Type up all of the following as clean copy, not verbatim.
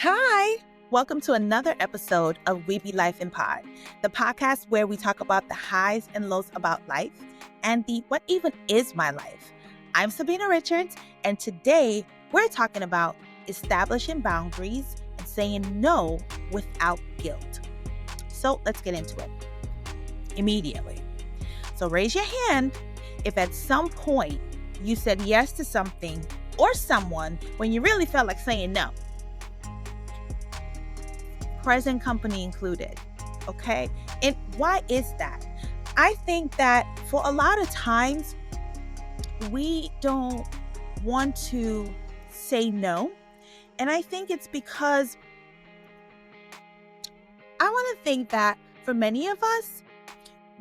Hi, welcome to another episode of We Be Life in Pod, the podcast where we talk about the highs and lows about life and the what even is my life. I'm Sabina Richards, and today we're talking about establishing boundaries and saying no without guilt. So let's get into it immediately. So raise your hand if at some point you said yes to something or someone when you really felt like saying no. Present company included, okay? And why is that? I think that for a lot of times, we don't want to say no. And I think it's because I want to think that for many of us,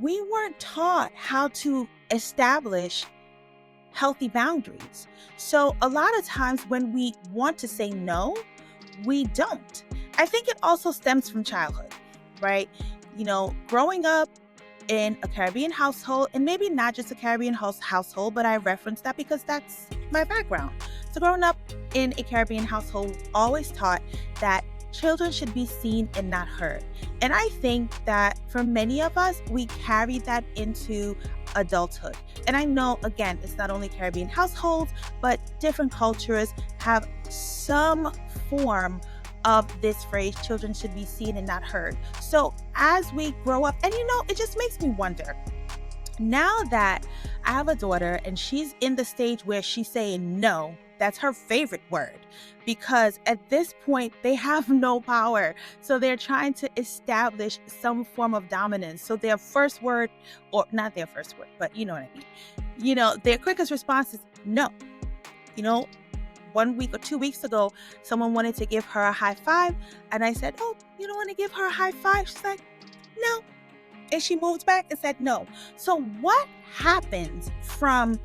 we weren't taught how to establish healthy boundaries. So a lot of times when we want to say no, we don't. I think it also stems from childhood, right? You know, growing up in a Caribbean household, and maybe not just a Caribbean household, but I reference that because that's my background. So growing up in a Caribbean household, always taught that children should be seen and not heard. And I think that for many of us, we carry that into adulthood. And I know, again, it's not only Caribbean households, but different cultures have some form of this phrase, children should be seen and not heard. So as we grow up, and it just makes me wonder, now that I have a daughter and she's in the stage where she's saying no, that's her favorite word, because at this point they have no power. So they're trying to establish some form of dominance. So their first word, or not their first word, but you know what I mean. Their quickest response is no. 1 week or 2 weeks ago, someone wanted to give her a high five. And I said, "Oh, you don't want to give her a high five?" She's like, "No." And she moved back and said no. So what happens from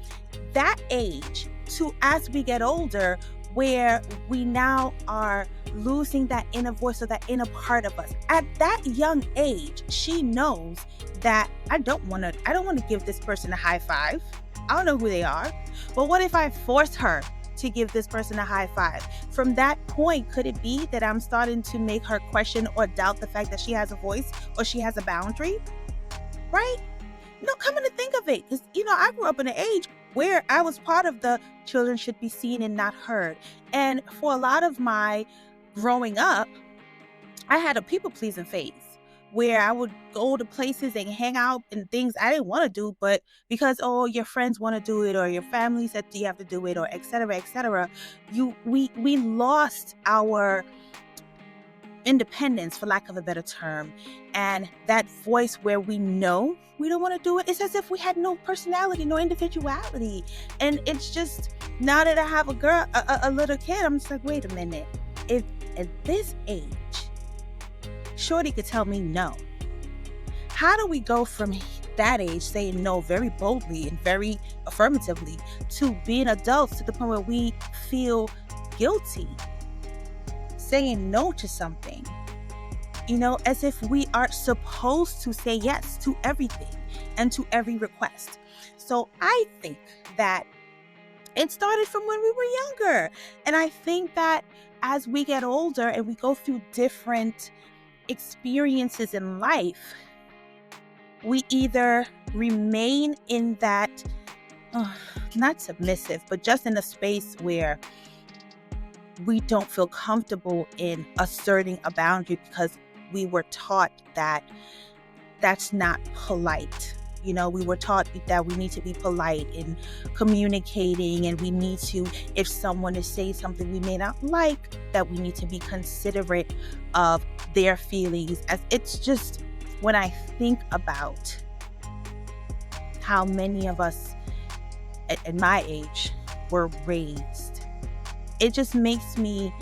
that age to as we get older, where we now are losing that inner voice or that inner part of us? At that young age, she knows that I don't want to give this person a high five. I don't know who they are. But what if I force her to give this person a high five? From that point, could it be that I'm starting to make her question or doubt the fact that she has a voice or she has a boundary? Right? Coming to think of it, because, I grew up in an age where I was part of the children should be seen and not heard. And for a lot of my growing up, I had a people-pleasing phase where I would go to places and hang out and things I didn't want to do, but because, your friends want to do it or your family said you have to do it, or et cetera, we lost our independence, for lack of a better term. And that voice where we know we don't want to do it, it's as if we had no personality, no individuality. And it's just, now that I have a little kid, I'm just like, wait a minute. If at this age, Shorty could tell me no, how do we go from that age saying no very boldly and very affirmatively to being adults to the point where we feel guilty saying no to something, as if we are supposed to say yes to everything and to every request? So I think that it started from when we were younger. And I think that as we get older and we go through different experiences in life, we either remain in that, not submissive, but just in a space where we don't feel comfortable in asserting a boundary because we were taught that that's not polite. We were taught that we need to be polite in communicating, and we need to, if someone is saying something we may not like, that we need to be considerate of their feelings. As it's just, when I think about how many of us at my age were raised, it just makes me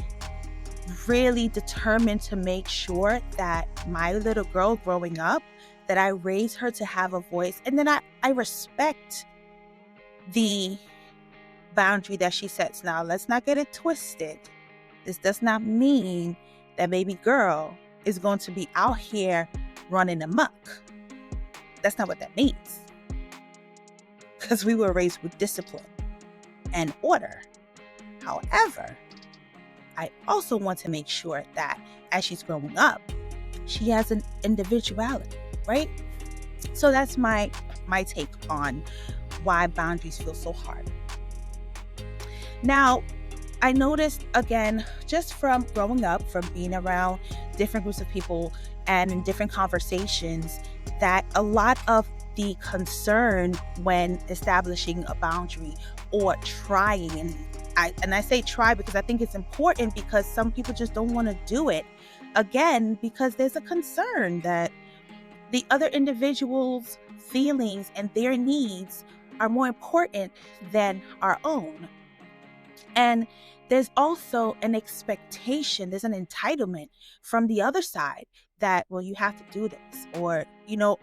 really determined to make sure that my little girl growing up, that I raise her to have a voice. And then I respect the boundary that she sets. Now, let's not get it twisted. This does not mean that baby girl is going to be out here running amok. That's not what that means. Because we were raised with discipline and order. However, I also want to make sure that as she's growing up, she has an individuality, right? So that's my take on why boundaries feel so hard. Now, I noticed, again, just from growing up, from being around different groups of people and in different conversations, that a lot of the concern when establishing a boundary or trying, and I say try because I think it's important, because some people just don't want to do it, again, because there's a concern that the other individual's feelings and their needs are more important than our own. And there's also an expectation, there's an entitlement from the other side that, well, you have to do this, or,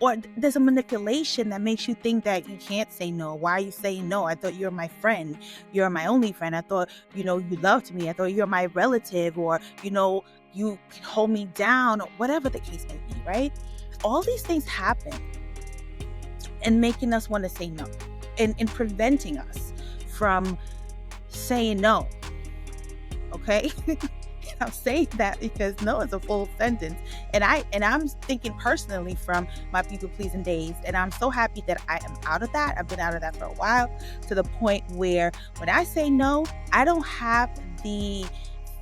or there's a manipulation that makes you think that you can't say no. Why are you saying no? I thought you're my friend. You're my only friend. I thought, you loved me. I thought you're my relative, or, you can hold me down, or whatever the case may be, right? All these things happen and making us want to say no, and preventing us from saying no. Okay? I'm saying that because no is a full sentence. And I'm thinking personally from my people pleasing days. And I'm so happy that I am out of that. I've been out of that for a while, to the point where when I say no, I don't have the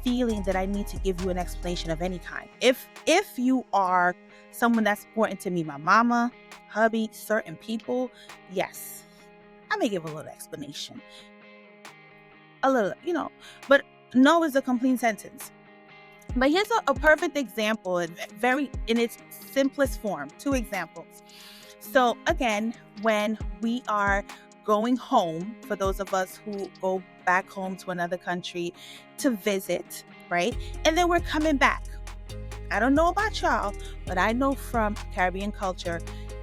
feeling that I need to give you an explanation of any kind. If you are someone that's important to me, my mama, hubby, certain people, yes, I may give a little explanation. A little, but no is a complete sentence. But here's a perfect example, in its simplest form. 2 examples. So again, when we are going home, for those of us who go back home to another country to visit, right? And then we're coming back. I don't know about y'all, but I know from Caribbean culture,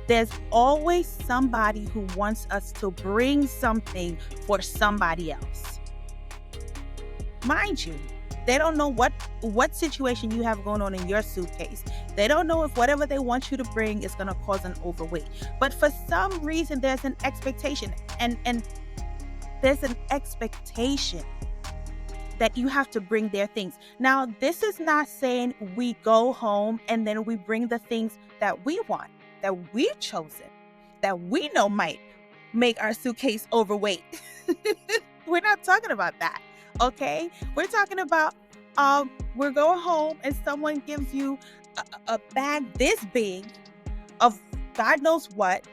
there's always somebody who wants us to bring something for somebody else. Mind you, they don't know what situation you have going on in your suitcase. They don't know if whatever they want you to bring is going to cause an overweight. But for some reason, there's an expectation, and there's an expectation that you have to bring their things. Now, this is not saying we go home and then we bring the things that we want, that we've chosen, that we know might make our suitcase overweight. We're not talking about that. Okay, we're talking about we're going home and someone gives you a bag this big of God knows what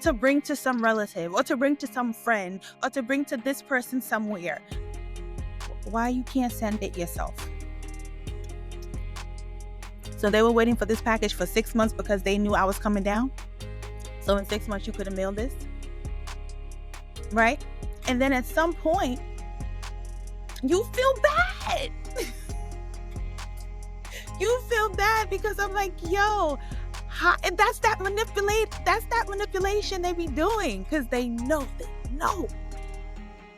to bring to some relative, or to bring to some friend, or to bring to this person somewhere. Why you can't send it yourself? So they were waiting for this package for 6 months because they knew I was coming down. So in 6 months you could have mailed this, right? And then at some point, you feel bad. You feel bad because I'm like, yo, and that's that manipulation they be doing, because they know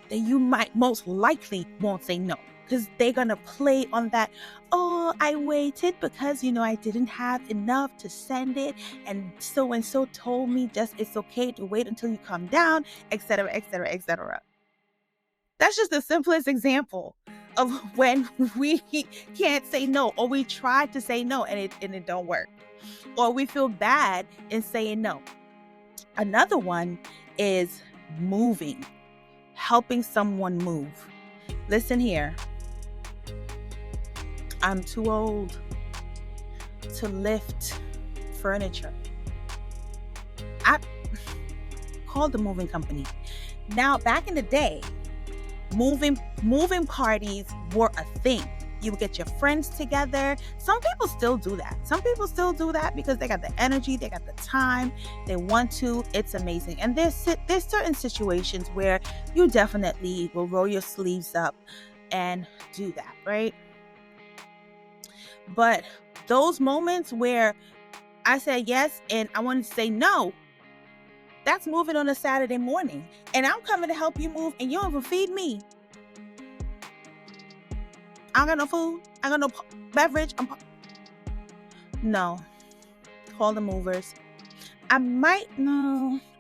that you might most likely won't say no, because they're gonna play on that. Oh, I waited because I didn't have enough to send it, and so told me just it's okay to wait until you come down, etc., etc., etc. That's just the simplest example of when we can't say no, or we try to say no and it don't work, or we feel bad in saying no. Another one is moving, helping someone move. Listen here, I'm too old to lift furniture. I called the moving company. Now, back in the day, moving parties were a thing. You would get your friends together. Some people still do that because they got the energy, they got the time, they want to. It's amazing. And there's certain situations where you definitely will roll your sleeves up and do that, right? But those moments where I said yes and I wanted to say no, that's moving on a Saturday morning. And I'm coming to help you move and you don't even feed me. I don't got no food. I got no beverage. No. Call the movers. I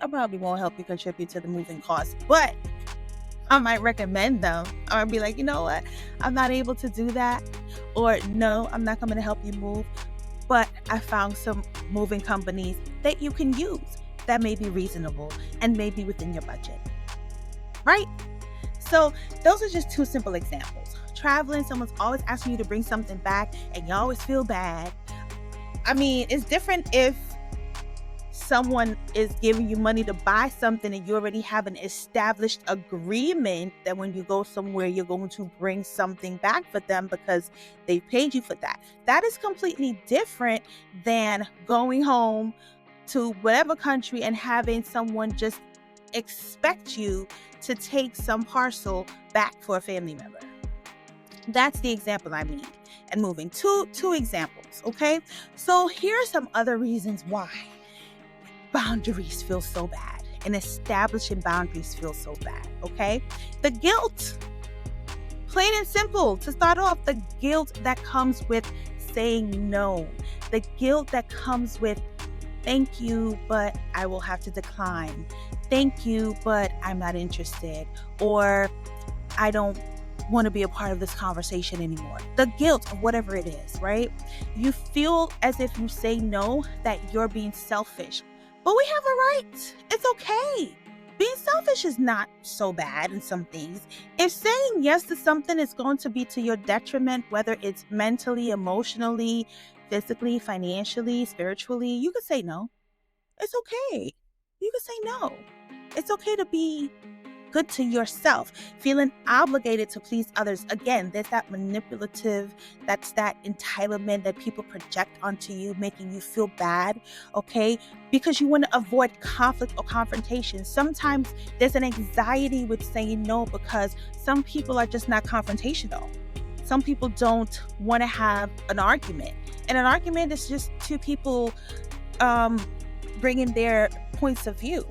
probably won't help you contribute to the moving costs, but I might recommend them, or I'd be like, you know what, I'm not able to do that, or no, I'm not coming to help you move, but I found some moving companies that you can use that may be reasonable and may be within your budget, right? So those are just two simple examples. Traveling, someone's always asking you to bring something back and you always feel bad. I mean, it's different if someone is giving you money to buy something and you already have an established agreement that when you go somewhere, you're going to bring something back for them because they paid you for that. That is completely different than going home to whatever country and having someone just expect you to take some parcel back for a family member. That's the example I mean. And moving two examples, okay? So here are some other reasons why boundaries feel so bad and establishing boundaries feel so bad, okay? The guilt, plain and simple, to start off, the guilt that comes with saying no, the guilt that comes with thank you, but I will have to decline. Thank you, but I'm not interested. Or I don't want to be a part of this conversation anymore. The guilt of whatever it is, right? You feel as if you say no, that you're being selfish. But we have a right. It's okay. Being selfish is not so bad in some things. If saying yes to something is going to be to your detriment, whether it's mentally, emotionally, physically, financially, spiritually, you can say no. It's okay. You can say no. It's okay to be good to yourself, feeling obligated to please others. Again, there's that manipulative, that's that entitlement that people project onto you, making you feel bad, okay? Because you want to avoid conflict or confrontation. Sometimes there's an anxiety with saying no because some people are just not confrontational. Some people don't want to have an argument. And an argument is just two people bringing their points of view.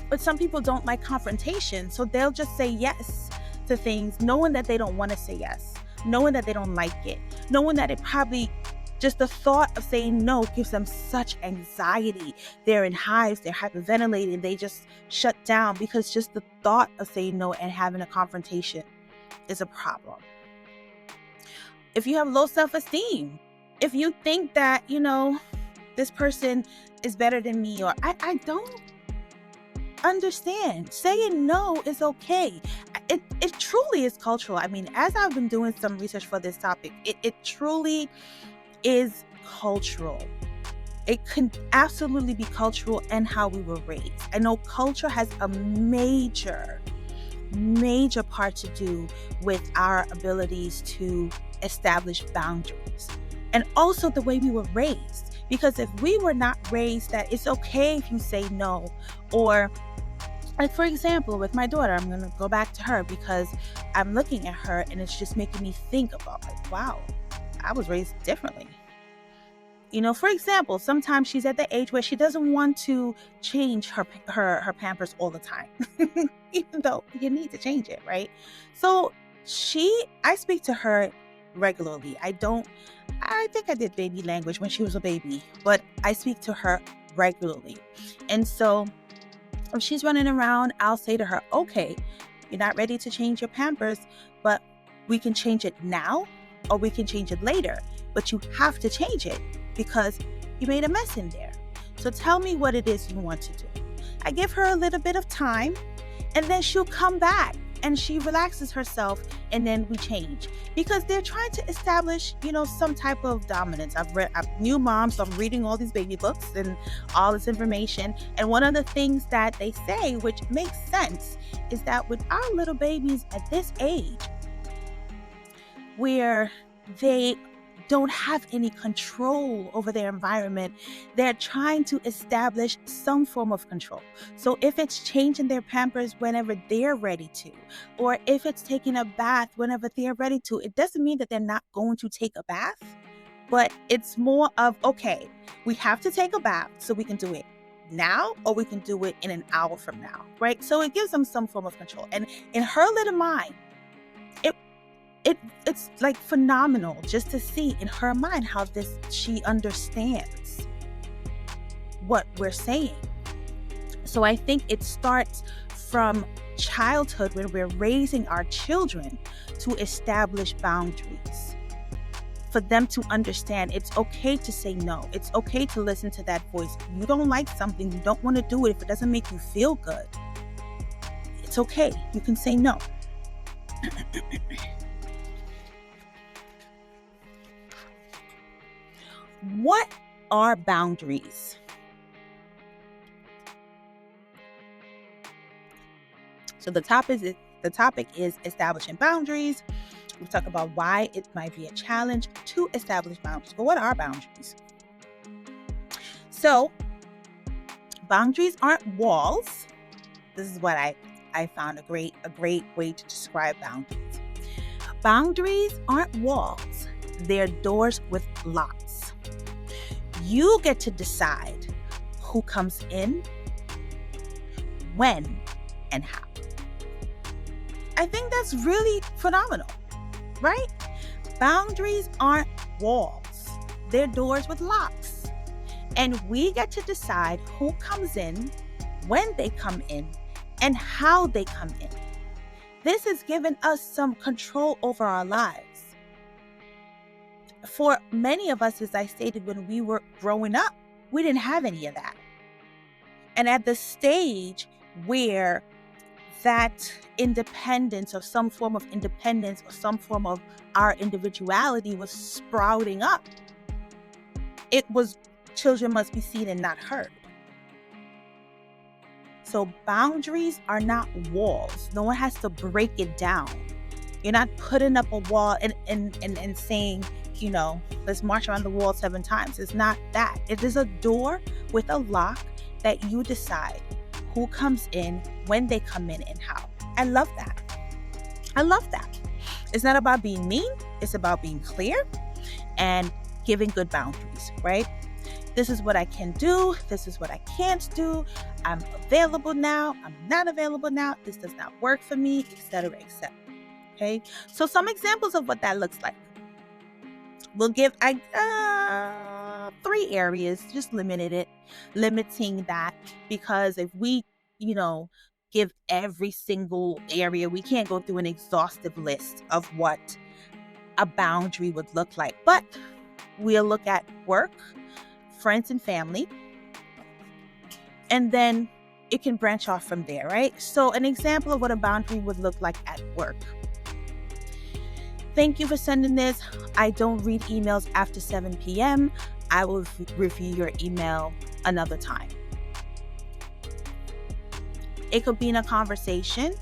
But some people don't like confrontation, so they'll just say yes to things, knowing that they don't want to say yes, knowing that they don't like it, knowing that it probably, just the thought of saying no gives them such anxiety. They're in hives, they're hyperventilating, they just shut down because just the thought of saying no and having a confrontation is a problem. If you have low self-esteem, if you think that, this person is better than me, or I don't understand. Saying no is okay. It truly is cultural. I mean, as I've been doing some research for this topic, it truly is cultural. It can absolutely be cultural and how we were raised. I know culture has a major part to do with our abilities to establish boundaries, and also the way we were raised. Because if we were not raised that it's okay if you say no, or like, for example, with my daughter, I'm going to go back to her because I'm looking at her and it's just making me think about, like, wow, I was raised differently. For example, sometimes she's at the age where she doesn't want to change her Pampers all the time, even though you need to change it, right? So I speak to her regularly. I think I did baby language when she was a baby, but I speak to her regularly. And so if she's running around, I'll say to her, okay, you're not ready to change your Pampers, but we can change it now or we can change it later. But you have to change it because you made a mess in there. So tell me what it is you want to do. I give her a little bit of time and then she'll come back and she relaxes herself and then we change. Because they're trying to establish, some type of dominance. I'm new mom, so I'm reading all these baby books and all this information. And one of the things that they say, which makes sense, is that with our little babies at this age, where they don't have any control over their environment, they're trying to establish some form of control. So if it's changing their Pampers whenever they're ready to, or if it's taking a bath whenever they're ready to, it doesn't mean that they're not going to take a bath, but it's more of, okay, we have to take a bath so we can do it now, or we can do it in an hour from now, right? So it gives them some form of control. And in her little mind, it's like phenomenal just to see in her mind how she understands what we're saying. So I think it starts from childhood, when we're raising our children, to establish boundaries. For them to understand it's okay to say no. It's okay to listen to that voice. If you don't like something, you don't want to do it, if it doesn't make you feel good, it's okay. You can say no. What are boundaries? So the topic is establishing boundaries. We talk about why it might be a challenge to establish boundaries. But what are boundaries? So boundaries aren't walls. This is what I found a great way to describe boundaries. Boundaries aren't walls. They're doors with locks. You get to decide who comes in, when, and how. I think that's really phenomenal, right? Boundaries aren't walls. They're doors with locks. And we get to decide who comes in, when they come in, and how they come in. This has given us some control over our lives. For many of us, as I stated, when we were growing up, we didn't have any of that. And at the stage where that independence, or some form of independence, or some form of our individuality was sprouting up, it was children must be seen and not heard. So boundaries are not walls. No one has to break it down. You're not putting up a wall and saying, let's march around the wall 7 times. It's not that. It is a door with a lock that you decide who comes in, when they come in, and how. I love that. It's not about being mean. It's about being clear and giving good boundaries, right? This is what I can do. This is what I can't do. I'm available now. I'm not available now. This does not work for me, etc., etc. Okay. So some examples of what that looks like. We'll give 3 areas, just limiting that, because if we, give every single area, we can't go through an exhaustive list of what a boundary would look like. But we'll look at work, friends and family, and then it can branch off from there, right? So an example of what a boundary would look like at work. Thank you for sending this. I don't read emails after 7 p.m. I will review your email another time. It could be in a conversation,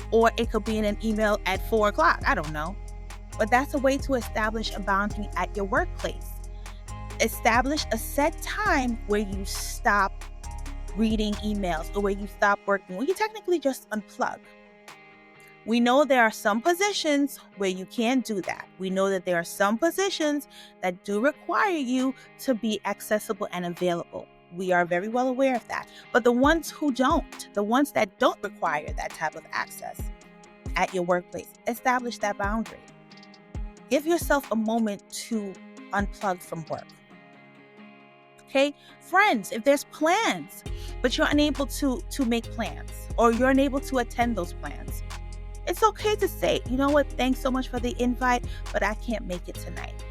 or it could be in an email at 4 o'clock. I don't know. But that's a way to establish a boundary at your workplace. Establish a set time where you stop reading emails, or where you stop working, where you technically just unplug. We know there are some positions where you can't do that. We know that there are some positions that do require you to be accessible and available. We are very well aware of that. But the ones that don't require that type of access at your workplace, establish that boundary. Give yourself a moment to unplug from work. Okay? Friends, if there's plans, but you're unable to make plans, or you're unable to attend those plans, it's okay to say, you know what, thanks so much for the invite, but I can't make it tonight.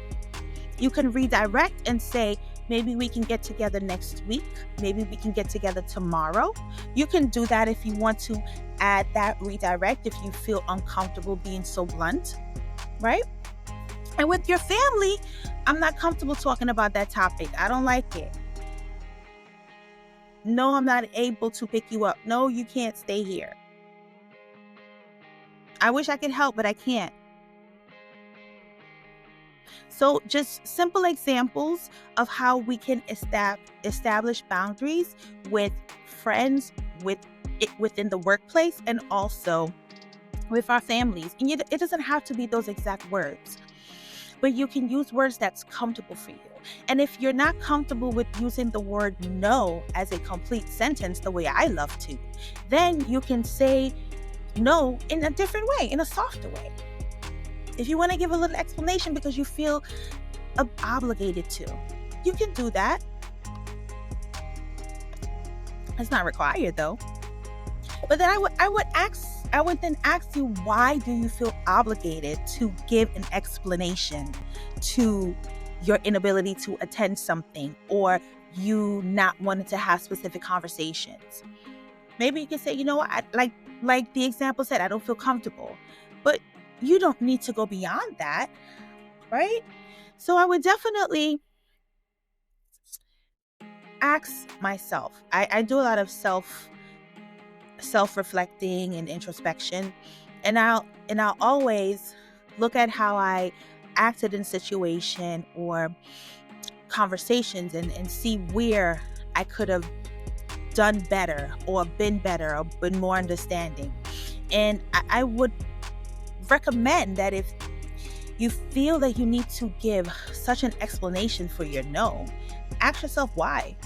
You can redirect and say, maybe we can get together next week. Maybe we can get together tomorrow. You can do that if you want to add that redirect, if you feel uncomfortable being so blunt, right? And with your family, I'm not comfortable talking about that topic. I don't like it. No, I'm not able to pick you up. No, you can't stay here. I wish I could help, but I can't. So just simple examples of how we can establish boundaries with friends, within the workplace, and also with our families. And it doesn't have to be those exact words, but you can use words that's comfortable for you. And if you're not comfortable with using the word no as a complete sentence the way I love to, then you can say no in a different way, in a softer way. If you want to give a little explanation because you feel obligated to, you can do that. It's not required though. But then I would then ask you, why do you feel obligated to give an explanation to your inability to attend something, or you not wanting to have specific conversations? Maybe you can say, you know what, like the example said, I don't feel comfortable. But you don't need to go beyond that, right? So I would definitely ask myself. I do a lot of self-reflecting and introspection, and I'll always look at how I acted in situation or conversations, and see where I could have done better or been more understanding. And I would recommend that if you feel that you need to give such an explanation for your no, ask yourself why.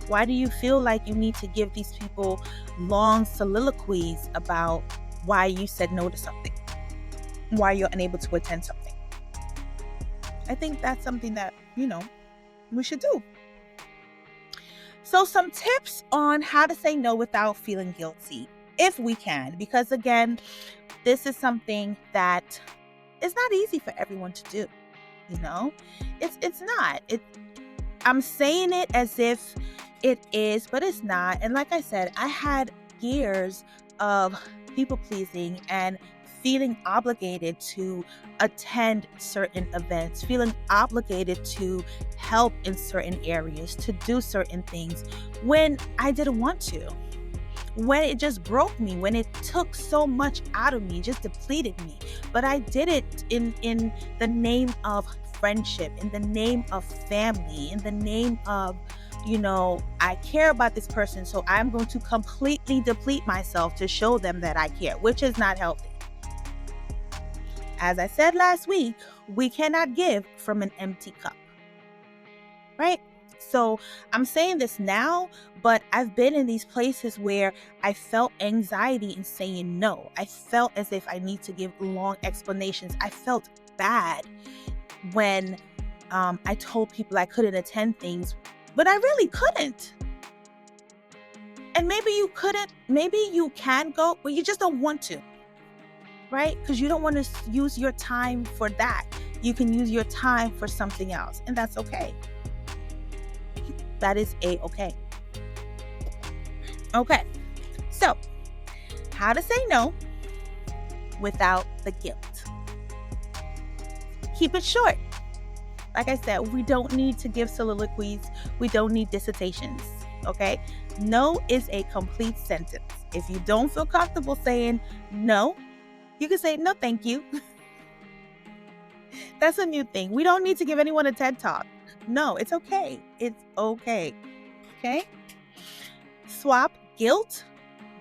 Why do you feel like you need to give these people long soliloquies about why you said no to something, why you're unable to attend something? I think that's something that, we should do. So some tips on how to say no without feeling guilty, if we can, because again, this is something that is not easy for everyone to do. It's not. I'm saying it as if it is, but it's not. And like I said, I had years of people pleasing and feeling obligated to attend certain events, feeling obligated to help in certain areas, to do certain things when I didn't want to, when it just broke me, when it took so much out of me, just depleted me. But I did it in the name of friendship, in the name of family, in the name of, I care about this person, so I'm going to completely deplete myself to show them that I care, which is not healthy. As I said last week, we cannot give from an empty cup, right? So I'm saying this now, but I've been in these places where I felt anxiety in saying no. I felt as if I need to give long explanations. I felt bad when I told people I couldn't attend things, but I really couldn't. And maybe you couldn't, maybe you can go, but you just don't want to, right? Because you don't want to use your time for that. You can use your time for something else, and that's okay. That is a-okay. Okay, so how to say no without the guilt. Keep it short. Like I said, we don't need to give soliloquies. We don't need dissertations, okay? No is a complete sentence. If you don't feel comfortable saying no, you can say, no, thank you. That's a new thing. We don't need to give anyone a TED Talk. No, it's okay. It's okay. Okay? Swap guilt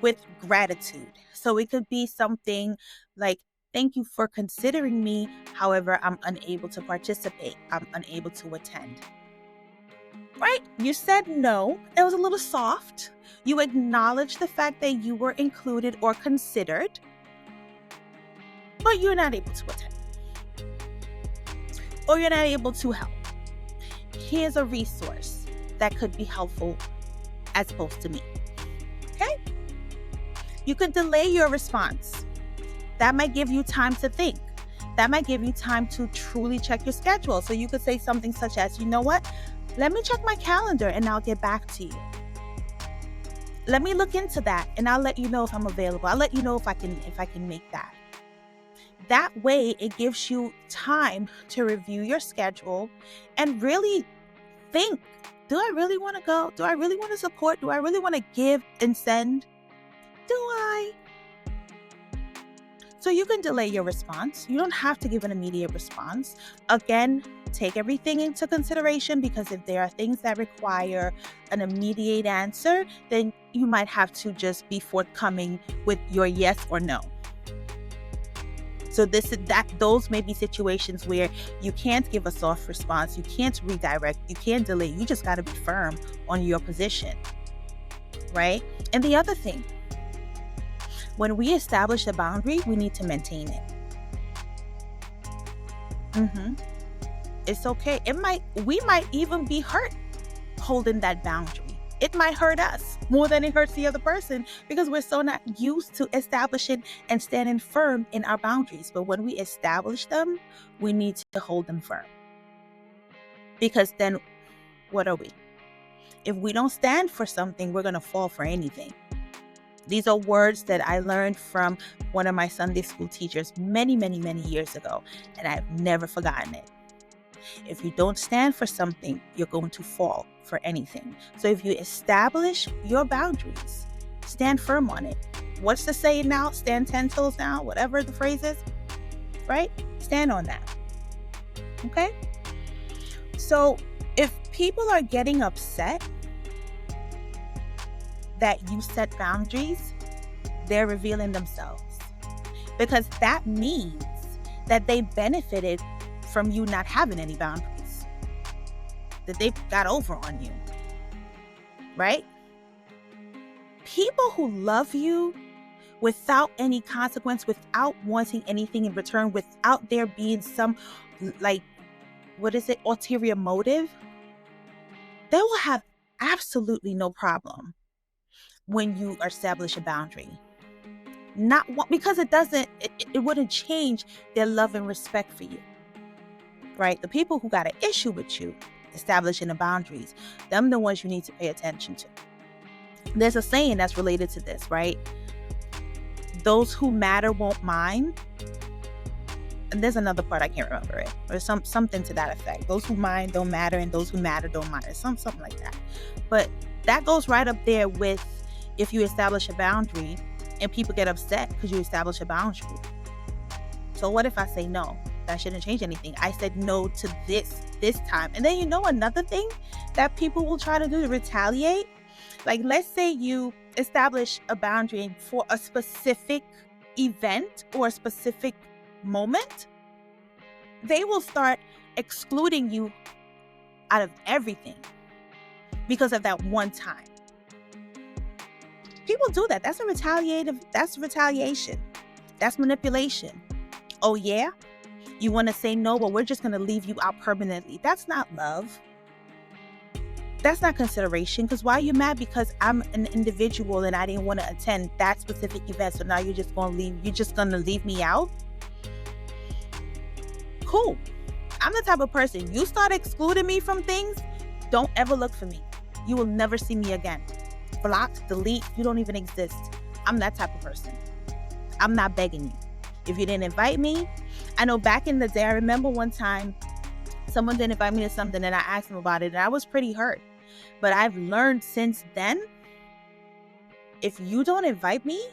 with gratitude. So it could be something like, thank you for considering me. However, I'm unable to participate. I'm unable to attend. Right? You said no. It was a little soft. You acknowledged the fact that you were included or considered, but you're not able to attend. Or you're not able to help. Here's a resource that could be helpful as opposed to me. Okay? You could delay your response. That might give you time to think. That might give you time to truly check your schedule. So you could say something such as, you know what? Let me check my calendar and I'll get back to you. Let me look into that and I'll let you know if I'm available. I'll let you know if I can make that. That way, it gives you time to review your schedule and really think, do I really want to go? Do I really want to support? Do I really want to give and send? Do I? So you can delay your response. You don't have to give an immediate response. Again, take everything into consideration, because if there are things that require an immediate answer, then you might have to just be forthcoming with your yes or no. So those may be situations where you can't give a soft response, you can't redirect, you can't delay. You just got to be firm on your position, right? And the other thing, when we establish a boundary, we need to maintain it. It's okay. We might even be hurt holding that boundary. It might hurt us more than it hurts the other person because we're so not used to establishing and standing firm in our boundaries. But when we establish them, we need to hold them firm. Because then what are we? If we don't stand for something, we're going to fall for anything. These are words that I learned from one of my Sunday school teachers many, many, many years ago, and I've never forgotten it. If you don't stand for something, you're going to fall for anything. So if you establish your boundaries, stand firm on it. What's the saying now? Stand 10 toes down, whatever the phrase is, right? Stand on that. Okay? So if people are getting upset that you set boundaries, they're revealing themselves. Because that means that they benefited from you not having any boundaries, that they got over on you, right? People who love you without any consequence, without wanting anything in return, without there being some, ulterior motive, they will have absolutely no problem when you establish a boundary. Because it wouldn't change their love and respect for you. Right? The people who got an issue with you establishing the boundaries, them the ones you need to pay attention to. There's a saying that's related to this, right? Those who matter won't mind. And there's another part, I can't remember it. Or something to that effect. Those who mind don't matter, and those who matter don't mind. Something like that. But that goes right up there with if you establish a boundary and people get upset because you establish a boundary. So what if I say no? That shouldn't change anything. I said no to this time. And then another thing that people will try to do to retaliate, like let's say you establish a boundary for a specific event or a specific moment, they will start excluding you out of everything because of that one time. People do that. That's retaliation. That's manipulation. Oh yeah? You want to say no, but we're just going to leave you out permanently. That's not love. That's not consideration. Because why are you mad? Because I'm an individual and I didn't want to attend that specific event. So now you're just going to leave me out? Cool. I'm the type of person, you start excluding me from things, don't ever look for me. You will never see me again. Block, delete, you don't even exist. I'm that type of person. I'm not begging you. If you didn't invite me, I know back in the day, I remember one time someone didn't invite me to something and I asked them about it and I was pretty hurt. But I've learned since then, if you don't invite me,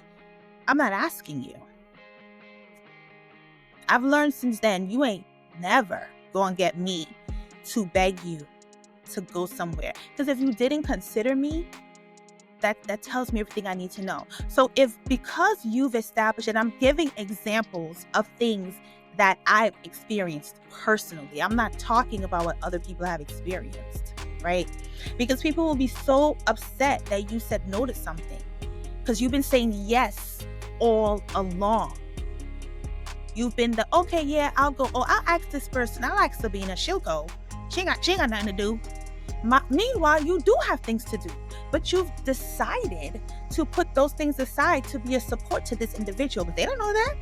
I'm not asking you. I've learned since then, you ain't never gonna get me to beg you to go somewhere. Because if you didn't consider me, that tells me everything I need to know. So because you've established, and I'm giving examples of things that I've experienced personally. I'm not talking about what other people have experienced, right? Because people will be so upset that you said no to something because you've been saying yes all along. You've been okay, yeah, I'll go. Oh, I'll ask this person. I'll ask Sabina. She'll go. She ain't got nothing to do. Meanwhile, you do have things to do, but you've decided to put those things aside to be a support to this individual, but they don't know that.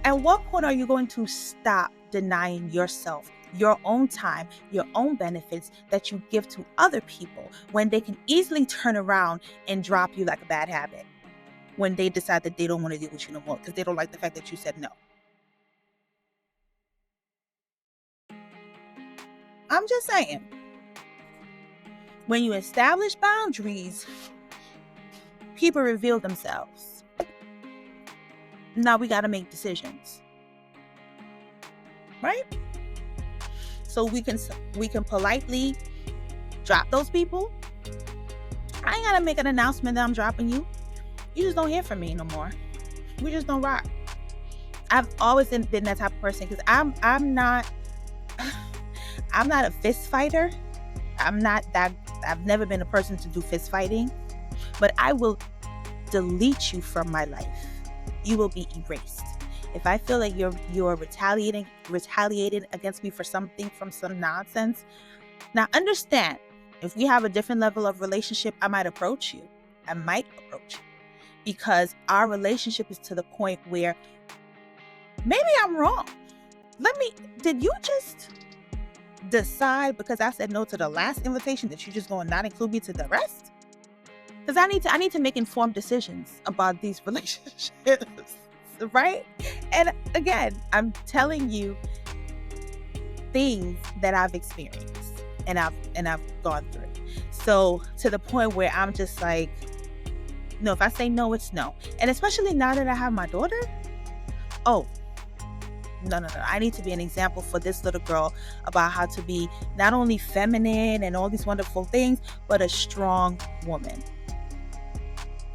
At what point are you going to stop denying yourself your own time, your own benefits that you give to other people when they can easily turn around and drop you like a bad habit when they decide that they don't want to deal with you no more because they don't like the fact that you said no? I'm just saying, when you establish boundaries, people reveal themselves. Now we got to make decisions, right? So we can politely drop those people. I ain't got to make an announcement that I'm dropping you. You just don't hear from me no more. We just don't rock. I've always been that type of person because I'm not a fist fighter. I've never been a person to do fist fighting, but I will delete you from my life. You will be erased. If I feel like you're retaliating against me for something, from some nonsense. Now understand, If we have a different level of relationship, I might approach you. Because our relationship is to the point where maybe I'm wrong. Did you just decide because I said no to the last invitation that you just going to not include me to the rest? Because I need to make informed decisions about these relationships, right? And again, I'm telling you things that I've experienced and I've gone through. So to the point where I'm just like, no, if I say no, it's no. And especially now that I have my daughter, no. I need to be an example for this little girl about how to be not only feminine and all these wonderful things, but a strong woman.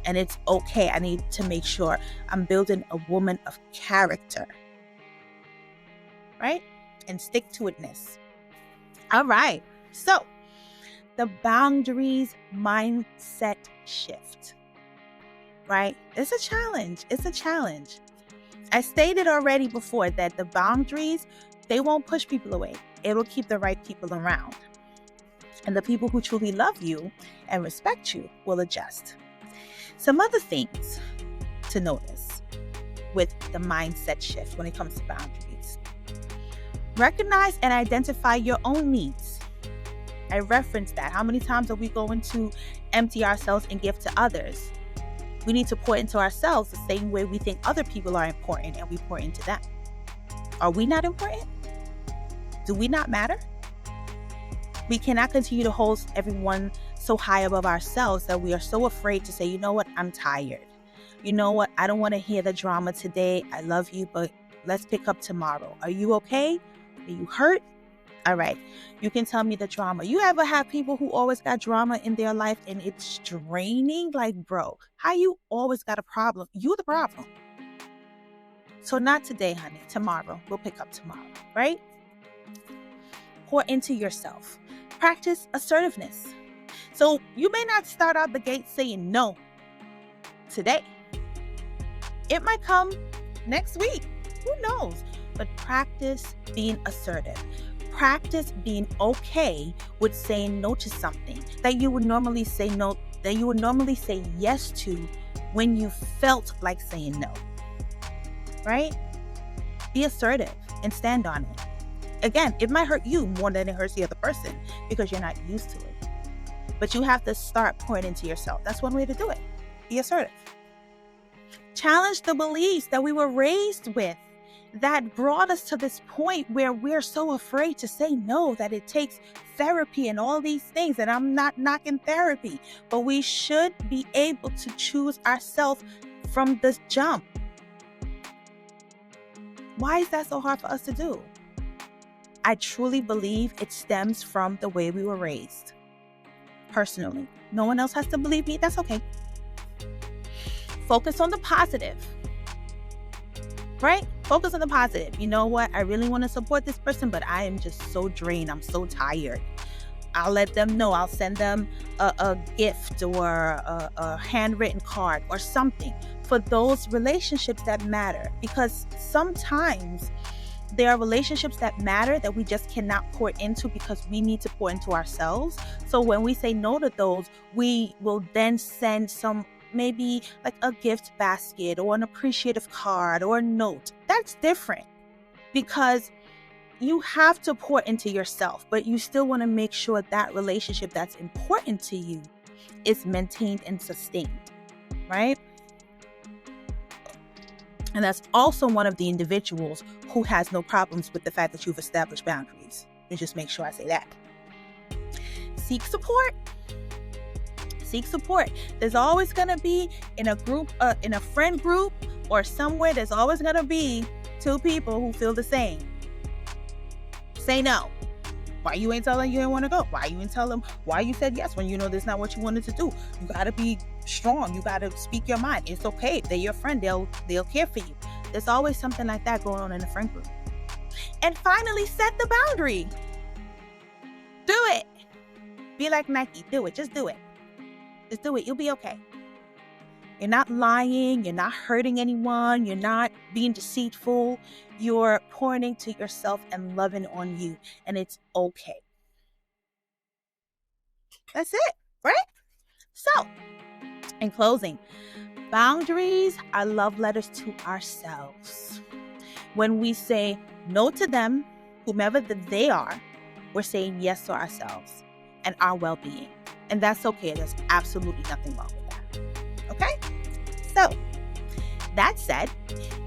And it's okay. I need to make sure I'm building a woman of character, right? And stick to itness. All right. So the boundaries mindset shift, right? It's a challenge. I stated already before that the boundaries, they won't push people away. It'll keep the right people around. And the people who truly love you and respect you will adjust. Some other things to notice with the mindset shift when it comes to boundaries. Recognize and identify your own needs. I referenced that. How many times are we going to empty ourselves and give to others? We need to pour into ourselves the same way we think other people are important and we pour into them. Are we not important? Do we not matter? We cannot continue to hold everyone so high above ourselves that we are so afraid to say, you know what, I'm tired. You know what, I don't want to hear the drama today. I love you, but let's pick up tomorrow. Are you okay? Are you hurt? All right. You can tell me the drama. You ever have people who always got drama in their life and it's draining? Like, bro, how you always got a problem? You the problem. So not today, honey. Tomorrow. We'll pick up tomorrow, right? Pour into yourself. Practice assertiveness. So you may not start out the gate saying no today. It might come next week. Who knows? But practice being assertive. Practice being okay with saying no to something that you would normally say no, that you would normally say yes to when you felt like saying no. Right? Be assertive and stand on it. Again, it might hurt you more than it hurts the other person because you're not used to it. But you have to start pouring into yourself. That's one way to do it. Be assertive. Challenge the beliefs that we were raised with that brought us to this point where we're so afraid to say no, that it takes therapy and all these things. And I'm not knocking therapy, but we should be able to choose ourselves from this jump. Why is that so hard for us to do? I truly believe it stems from the way we were raised. Personally, no one else has to believe me. That's okay. Focus on the positive, right? Focus on the positive. You know what? I really want to support this person, but I am just so drained. I'm so tired. I'll let them know. I'll send them a gift or a handwritten card or something for those relationships that matter. Because sometimes there are relationships that matter that we just cannot pour into because we need to pour into ourselves. So when we say no to those, we will then send some, maybe like a gift basket or an appreciative card or a note. That's different because you have to pour into yourself, but you still want to make sure that relationship that's important to you is maintained and sustained, right? And that's also one of the individuals who has no problems with the fact that you've established boundaries. And just make sure I say that. Seek support. Seek support. There's always going to be in a group, in a friend group or somewhere, there's always going to be two people who feel the same. Say no. Why you ain't telling you ain't want to go? Why you ain't tell them why you said yes when you know that's not what you wanted to do? You got to be strong. You got to speak your mind. It's okay. If they're your friend, they'll care for you. There's always something like that going on in a friend group. And finally, set the boundary. Do it. Be like Nike. Do it. Just do it. Just do it. You'll be okay. You're not lying. You're not hurting anyone. You're not being deceitful. You're pouring into yourself and loving on you. And it's okay. That's it, right? So, in closing, boundaries are love letters to ourselves. When we say no to them, whomever they are, we're saying yes to ourselves and our well-being. And that's okay. There's absolutely nothing wrong with that. Okay? So, that said,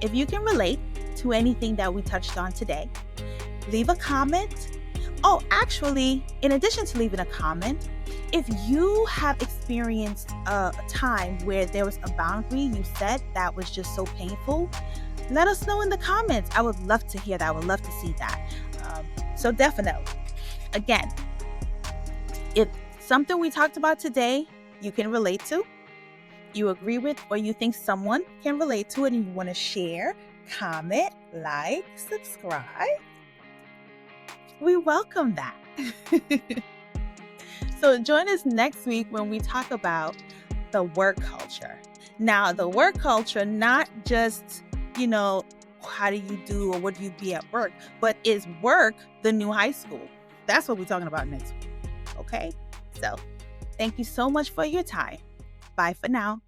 if you can relate to anything that we touched on today, leave a comment. Oh, actually, in addition to leaving a comment, if you have experienced a time where there was a boundary you set that was just so painful, let us know in the comments. I would love to hear that. I would love to see that. So definitely, again, if something we talked about today you can relate to, you agree with, or you think someone can relate to it and you want to share, comment, like, subscribe, we welcome that. So join us next week when we talk about the work culture. Now, the work culture, not just, how do you do or what do you be at work, but is work the new high school? That's what we're talking about next week. Okay? So thank you so much for your time. Bye for now.